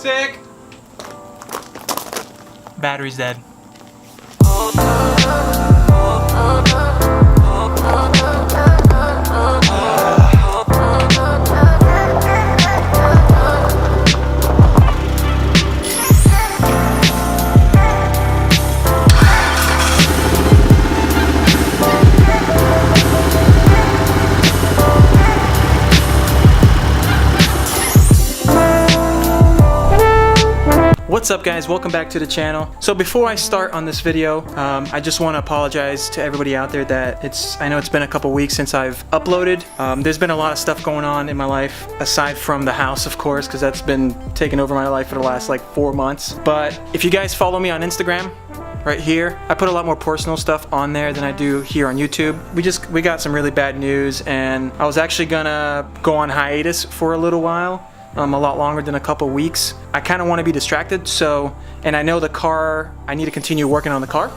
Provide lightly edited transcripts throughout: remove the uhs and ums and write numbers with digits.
Toxic! Battery's dead. What's up guys, welcome back to the channel. So before I start on this video, I just want to apologize to everybody out there that I know it's been a couple weeks since I've uploaded. There's been a lot of stuff going on in my life, aside from the house of course, because that's been taking over my life for the last like 4 months. But if you guys follow me on Instagram, right here, I put a lot more personal stuff on there than I do here on YouTube. We got some really bad news, and I was actually gonna go on hiatus for a little while. A lot longer than a couple weeks. I kind of want to be distracted, and I know the car, I need to continue working on the car,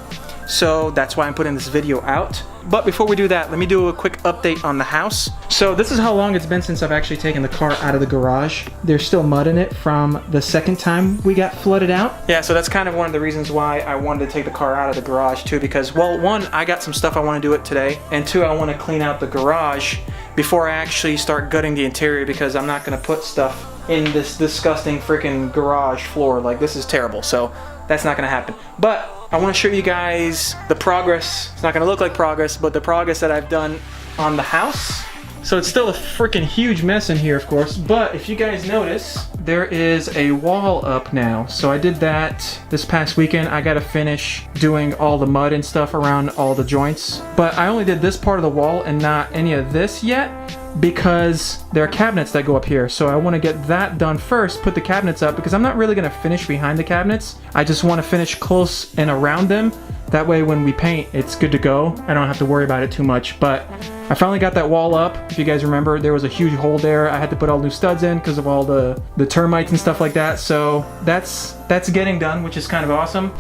so that's why I'm putting this video out. But before we do that, let me do a quick update on the house. So this is how long it's been since I've actually taken the car out of the garage. There's still mud in it from the second time we got flooded out. Yeah, so that's kind of one of the reasons why I wanted to take the car out of the garage too, because, well, one, I got some stuff I want to do it today, and two, I want to clean out the garage before I actually start gutting the interior, because I'm not going to put stuff in this disgusting freaking garage floor. Like, this is terrible, so that's not going to happen. But I want to show you guys the progress. It's not going to look like progress, but the progress that I've done on the house. So it's still a freaking huge mess in here, of course, but if you guys notice, there is a wall up now. So I did that this past weekend. I got to finish doing all the mud and stuff around all the joints, but I only did this part of the wall and not any of this yet, because there are cabinets that go up here. So I want to get that done first, put the cabinets up, because I'm not really going to finish behind the cabinets. I just want to finish close and around them. That way when we paint, it's good to go. I don't have to worry about it too much. But I finally got that wall up. If you guys remember, there was a huge hole there. I had to put all new studs in because of all the termites and stuff like that. So that's getting done, which is kind of awesome.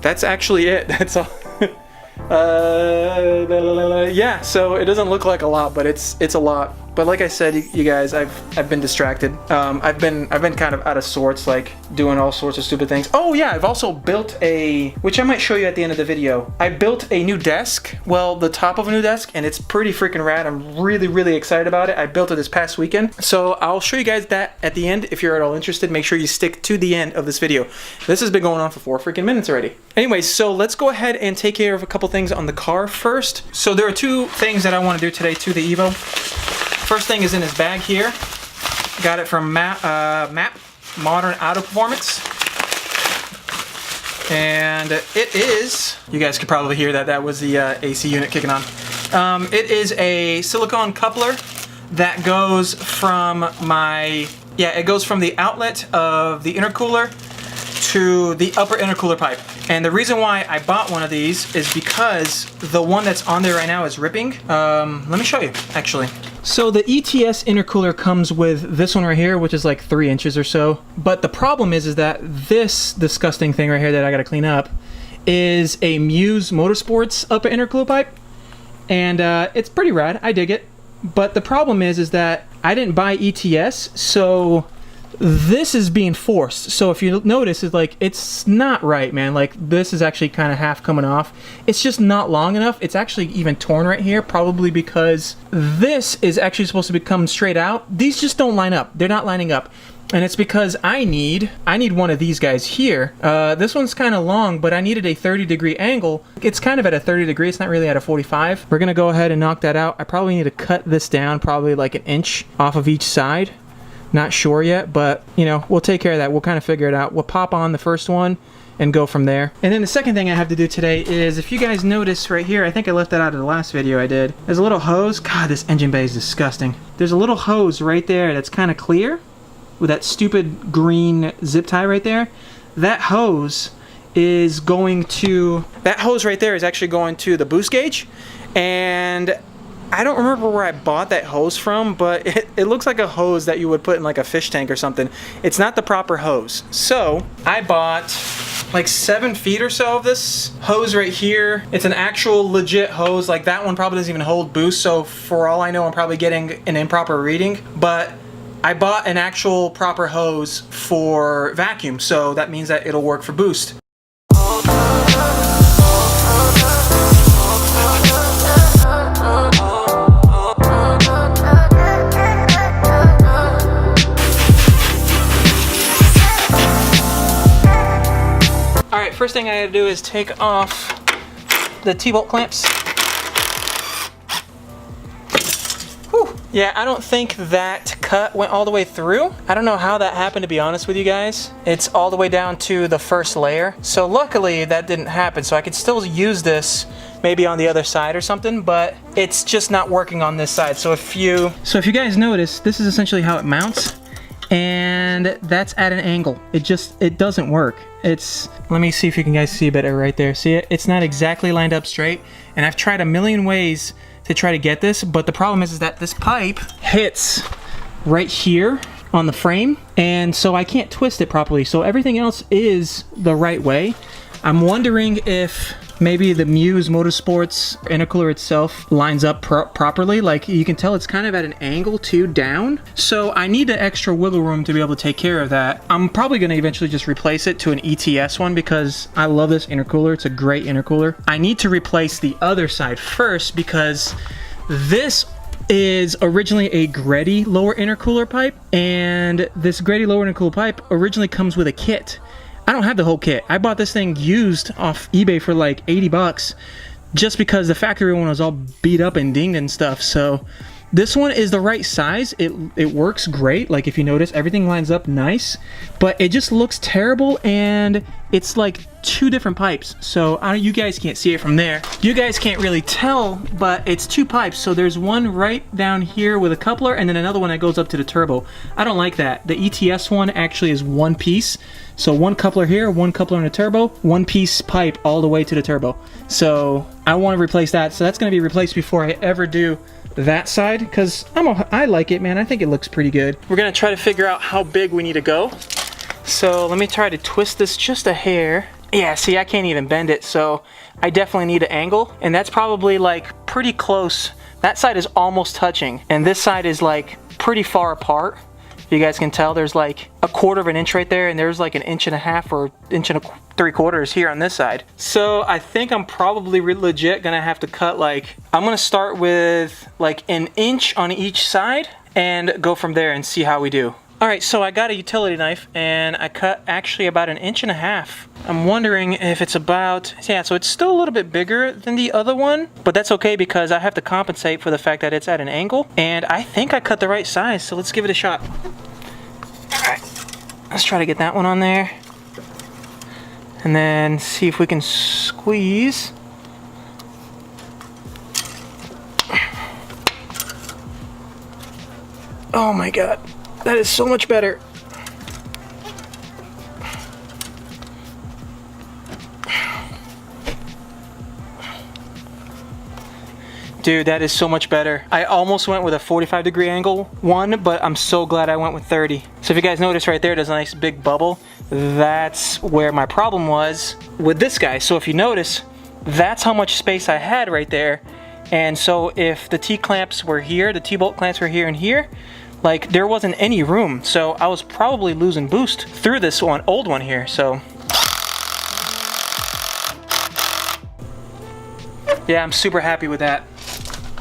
That's actually it. That's all. Yeah, so it doesn't look like a lot, but it's a lot. But like I said, you guys, I've been distracted. I've been kind of out of sorts, like doing all sorts of stupid things. Oh yeah, I've also built which I might show you at the end of the video. I built a new desk, well, the top of a new desk, and it's pretty freaking rad. I'm really excited about it. I built it this past weekend, so I'll show you guys that at the end. If you're at all interested, make sure you stick to the end of this video. This has been going on for 4 freaking minutes already. Anyways, so let's go ahead and take care of a couple things on the car first. So there are 2 things that I want to do today to the EVO. First thing is in this bag here. Got it from MAP, Modern Auto Performance. And it is, you guys could probably hear that was the AC unit kicking on. It is a silicone coupler that goes from it goes from the outlet of the intercooler to the upper intercooler pipe. And the reason why I bought one of these is because the one that's on there right now is ripping. Let me show you, actually. So the ETS intercooler comes with this one right here, which is like 3 inches or so. But the problem is that this disgusting thing right here that I gotta clean up is a Muse Motorsports upper intercooler pipe. And it's pretty rad, I dig it. But the problem is that I didn't buy ETS, so this is being forced. So if you notice, it's not right, man. Like, this is actually kind of half coming off. It's just not long enough. It's actually even torn right here, probably because this is actually supposed to become straight out. These just don't line up. They're not lining up. And it's because I need one of these guys here. This one's kind of long, but I needed a 30-degree angle. It's kind of at a 30 degree. It's not really at a 45. We're gonna go ahead and knock that out. I probably need to cut this down probably like 1 inch off of each side. Not sure yet, but you know, we'll take care of that. We'll kind of figure it out. We'll pop on the first one and go from there. And then the second thing I have to do today is, if you guys notice right here, I think I left that out of the last video I did. There's a little hose. God, this engine bay is disgusting. There's a little hose right there that's kind of clear with that stupid green zip tie right there. That hose is going to, that hose right there is actually going to the boost gauge. And I don't remember where I bought that hose from, but it looks like a hose that you would put in like a fish tank or something. It's not the proper hose. So I bought like 7 feet or so of this hose right here. It's an actual legit hose. Like, that one probably doesn't even hold boost, so for all I know, I'm probably getting an improper reading. But I bought an actual proper hose for vacuum, so that means that it'll work for boost. Alright, first thing I gotta do is take off the T-bolt clamps. Whew. Yeah, I don't think that cut went all the way through. I don't know how that happened, to be honest with you guys. It's all the way down to the first layer. So luckily that didn't happen, so I could still use this maybe on the other side or something, but it's just not working on this side. So if you guys notice, this is essentially how it mounts, and that's at an angle. It doesn't work. Let me see if you can guys see better right there. See it? It's not exactly lined up straight, and I've tried a million ways to try to get this, but the problem is that this pipe hits right here on the frame, and so I can't twist it properly. So everything else is the right way. I'm wondering if maybe the Muse Motorsports intercooler itself lines up properly. Like, you can tell it's kind of at an angle too, down. So I need the extra wiggle room to be able to take care of that. I'm probably going to eventually just replace it to an ETS one because I love this intercooler. It's a great intercooler. I need to replace the other side first because this is originally a Greddy lower intercooler pipe, and this Greddy lower intercooler pipe originally comes with a kit. I don't have the whole kit. I bought this thing used off eBay for like 80 bucks just because the factory one was all beat up and dinged and stuff. So this one is the right size. It works great. Like, if you notice, everything lines up nice, but it just looks terrible, and it's like two different pipes. So you guys can't see it from there. You guys can't really tell, but it's two pipes. So there's one right down here with a coupler, and then another one that goes up to the turbo. I don't like that. The ETS one actually is one piece. So one coupler here, one coupler on the turbo, one piece pipe all the way to the turbo. So I want to replace that. So that's going to be replaced before I ever do that side, because I like it, man. I think it looks pretty good. We're going to try to figure out how big we need to go. So let me try to twist this just a hair. Yeah, see, I can't even bend it, so I definitely need an angle, and that's probably like pretty close. That side is almost touching, and this side is like pretty far apart. You guys can tell there's like a 1/4 of an inch right there, and there's like 1.5 inches or 1.75 inches here on this side. So I think I'm probably legit gonna have to cut, like, I'm gonna start with like 1 inch on each side and go from there and see how we do. All right, so I got a utility knife and I cut actually about 1.5 inches. I'm wondering if it's about, yeah, so it's still a little bit bigger than the other one, but that's okay because I have to compensate for the fact that it's at an angle, and I think I cut the right size, so let's give it a shot. All right, let's try to get that one on there, and then see if we can squeeze. Oh my God, that is so much better. Dude, that is so much better. I almost went with a 45-degree angle one, but I'm so glad I went with 30. So if you guys notice right there, there's a nice big bubble. That's where my problem was with this guy. So if you notice, that's how much space I had right there. And so if the T-clamps were here, the T-bolt clamps were here and here, like, there wasn't any room. So I was probably losing boost through this old one here, so. Yeah, I'm super happy with that.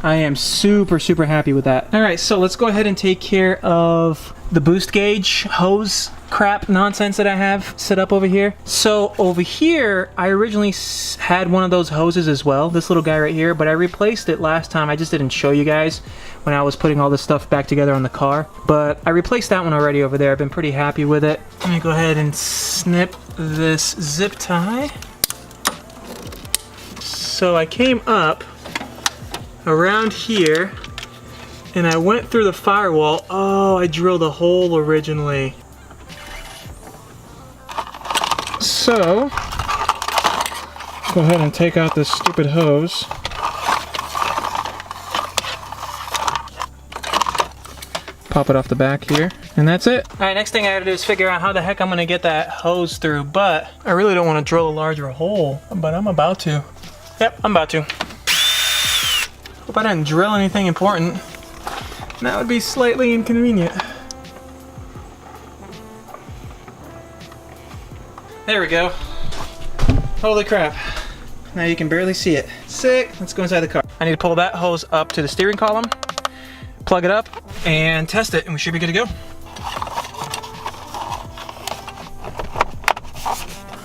I am super happy with that. All right, so let's go ahead and take care of the boost gauge hose crap nonsense that I have set up over here. So over here, I originally had one of those hoses as well, this little guy right here, but I replaced it last time. I just didn't show you guys when I was putting all this stuff back together on the car, but I replaced that one already over there. I've been pretty happy with it. Let me go ahead and snip this zip tie. So I came up around here and I went through the firewall. Oh, I drilled a hole originally. So go ahead and take out this stupid hose. Pop it off the back here, and that's it. All right, next thing I gotta do is figure out how the heck I'm gonna get that hose through, but I really don't want to drill a larger hole, but I'm about to. Yep, I'm about to. Hope I didn't drill anything important. That would be slightly inconvenient. There we go. Holy crap. Now you can barely see it. Sick. Let's go inside the car. I need to pull that hose up to the steering column, plug it up, and test it, and we should be good to go.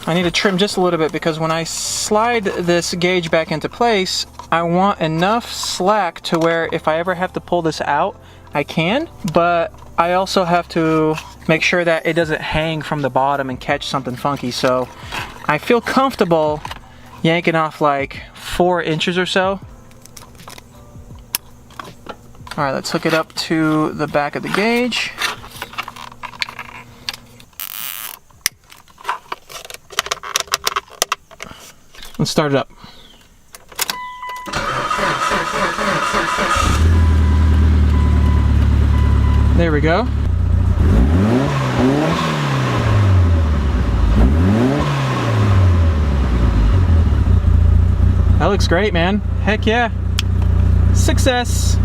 I need to trim just a little bit because when I slide this gauge back into place, I want enough slack to where if I ever have to pull this out, I can, but I also have to make sure that it doesn't hang from the bottom and catch something funky. So I feel comfortable yanking off like 4 inches or so. All right, let's hook it up to the back of the gauge. Let's start it up. There we go. That looks great, man. Heck yeah. Success.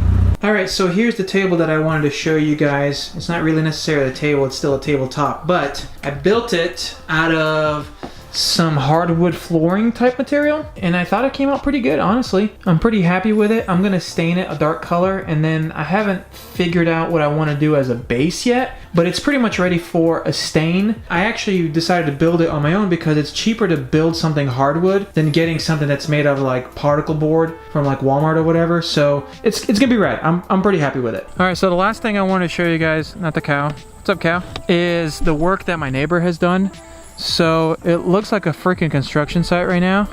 Alright, so here's the table that I wanted to show you guys. It's not really necessarily a table, it's still a tabletop, but I built it out of some hardwood flooring type material, and I thought it came out pretty good, honestly. I'm pretty happy with it. I'm gonna stain it a dark color, and then I haven't figured out what I want to do as a base yet, but it's pretty much ready for a stain. I actually decided to build it on my own because it's cheaper to build something hardwood than getting something that's made of like particle board from like Walmart or whatever. So it's gonna be rad. I'm pretty happy with it. All right, so the last thing I want to show you guys, not the cow, what's up cow, is the work that my neighbor has done. So it looks like a freaking construction site right now.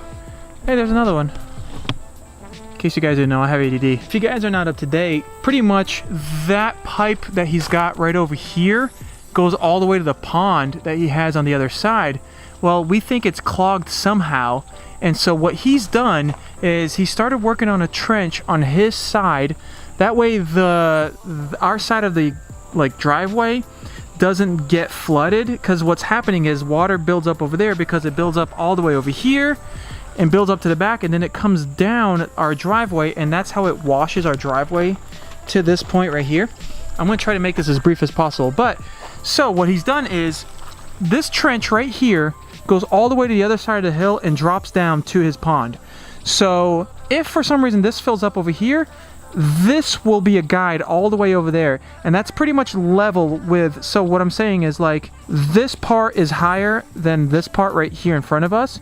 Hey, there's another one. In case you guys didn't know, I have ADD. If you guys are not up to date, pretty much that pipe that he's got right over here goes all the way to the pond that he has on the other side. Well, we think it's clogged somehow. And so what he's done is he started working on a trench on his side. That way our side of the like driveway doesn't get flooded, because what's happening is water builds up over there because it builds up all the way over here and builds up to the back, and then it comes down our driveway, and that's how it washes our driveway to this point right here. I'm going to try to make this as brief as possible, but so what he's done is this trench right here goes all the way to the other side of the hill and drops down to his pond. So if for some reason this fills up over here, this will be a guide all the way over there, and that's pretty much level with, so what I'm saying is like this part is higher than this part right here in front of us,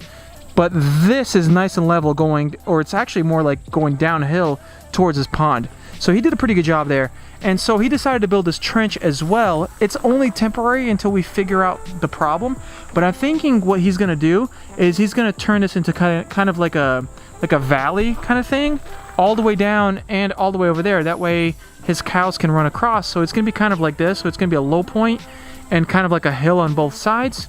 but this is nice and level going, or it's actually more like going downhill towards his pond. So he did a pretty good job there, and so he decided to build this trench as well. It's only temporary until we figure out the problem, but I'm thinking what he's gonna do is he's gonna turn this into kind of like a valley kind of thing, all the way down and all the way over there. That way his cows can run across. So it's gonna be kind of like this. So it's gonna be a low point and kind of like a hill on both sides.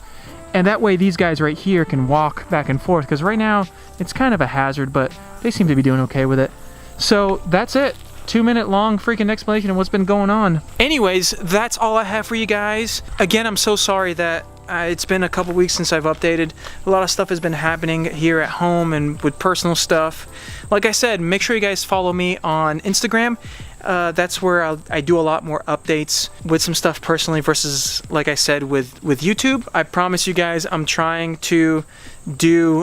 And that way these guys right here can walk back and forth, because right now it's kind of a hazard, but they seem to be doing okay with it. So that's it. 2-minute long freaking explanation of what's been going on. Anyways, that's all I have for you guys. Again, I'm so sorry that it's been a couple weeks since I've updated. A lot of stuff has been happening here at home and with personal stuff. Like I said, make sure you guys follow me on Instagram. That's where I do a lot more updates with some stuff personally versus, like I said, with YouTube. I promise you guys I'm trying to do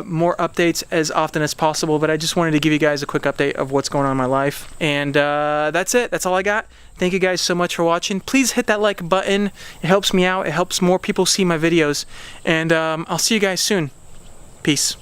more updates as often as possible, but I just wanted to give you guys a quick update of what's going on in my life. And that's it. That's all I got. Thank you guys so much for watching. Please hit that like button. It helps me out. It helps more people see my videos. And I'll see you guys soon. Peace.